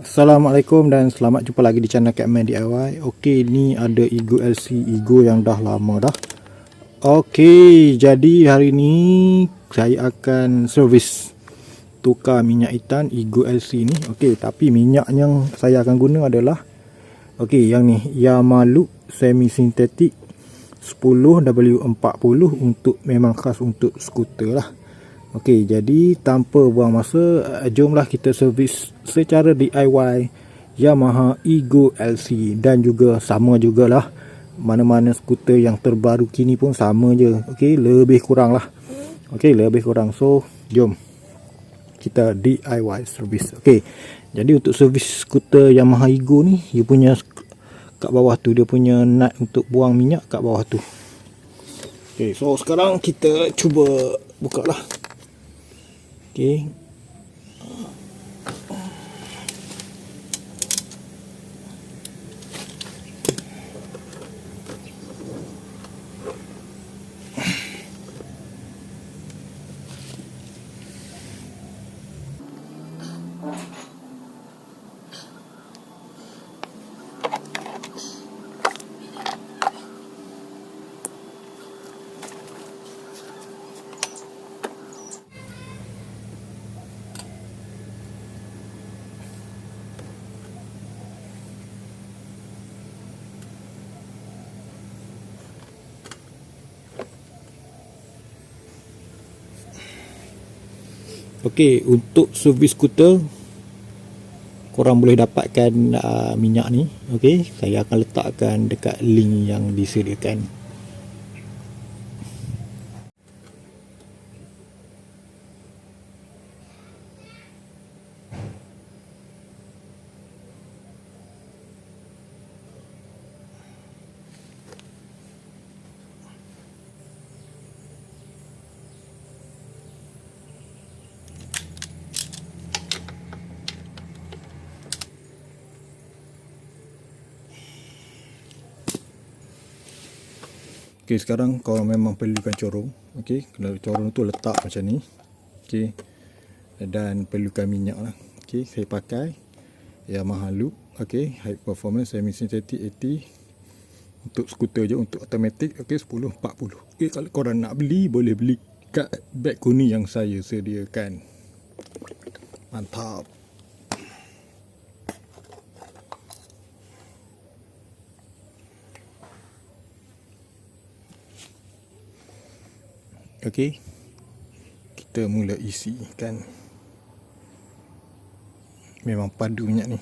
Assalamualaikum dan selamat jumpa lagi di channel Catman DIY. Okey, ni ada Ego LC Ego yang dah lama dah. Okey, jadi hari ni saya akan servis tukar minyak ikan Ego LC ni. Okey, tapi minyak yang saya akan guna adalah yang ni Yamalup semi sintetik 10W40 untuk memang khas untuk skuter lah. Okey, jadi tanpa buang masa, jomlah kita servis secara DIY Yamaha Ego LC. Dan juga sama jugalah mana-mana skuter yang terbaru kini pun sama je. Okey, lebih kurang lah. Okey, lebih kurang. So, jom kita DIY servis. Okey, jadi untuk servis skuter Yamaha Ego ni, dia punya kat bawah tu, dia punya nut untuk buang minyak kat bawah tu. Okey, so sekarang kita cuba buka lah. Okey. Okey, untuk servis skuter korang boleh dapatkan minyak ni. Okey, saya akan letakkan dekat link yang disediakan. Okey, sekarang kalau memang perlukan corong, okey, kalau corong tu letak macam ni. Okey. Dan perlukan minyak lah. Okey, saya pakai Yamaha Loop, okey, high performance semi synthetic 80 untuk skuter je, untuk automatic. Okey, 1040. Okey, kalau korang nak beli boleh beli kat beg kuning yang saya sediakan. Mantap. Okey, kita mula isi kan. Memang padu minyak ni.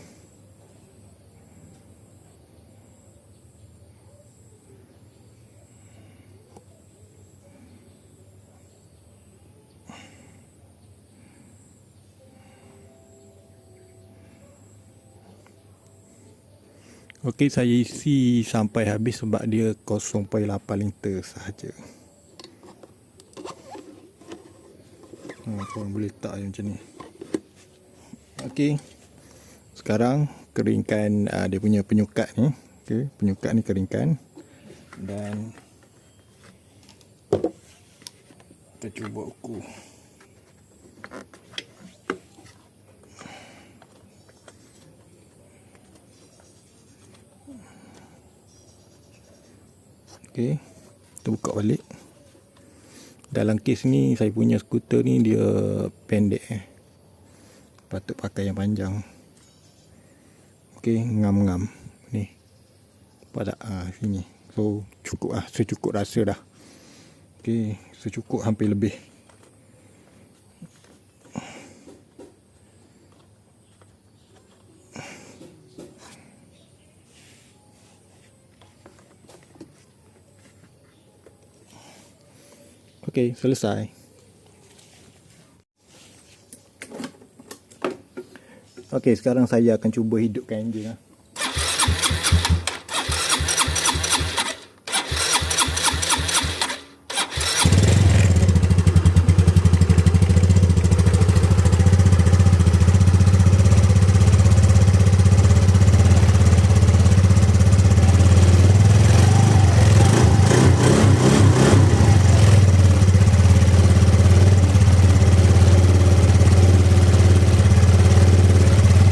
Okey, saya isi sampai habis sebab dia 0.8 liter sahaja. Korang boleh letak macam ni. Okey, sekarang keringkan dia punya penyukat ni. Okey, penyukat ni keringkan. Dan kita cuba ukur. Okey, kita buka balik. Dalam kes ni, saya punya skuter ni dia pendek. Patut pakai yang panjang. Okey, ngam-ngam ni. Pada sini. So cukup lah, secukup rasa dah. Okey, secukup hampir lebih. Okey, selesai. Okey, sekarang saya akan cuba hidupkan enjin lah.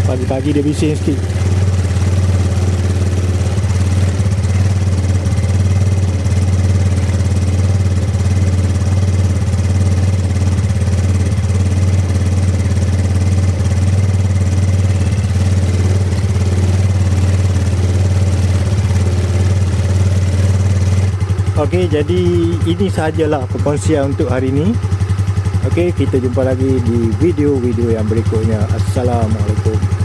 pagi-pagi bagi dia bising sikit. Okey, jadi ini sahajalah perkongsian untuk hari ini. Okey, kita jumpa lagi di video-video yang berikutnya. Assalamualaikum.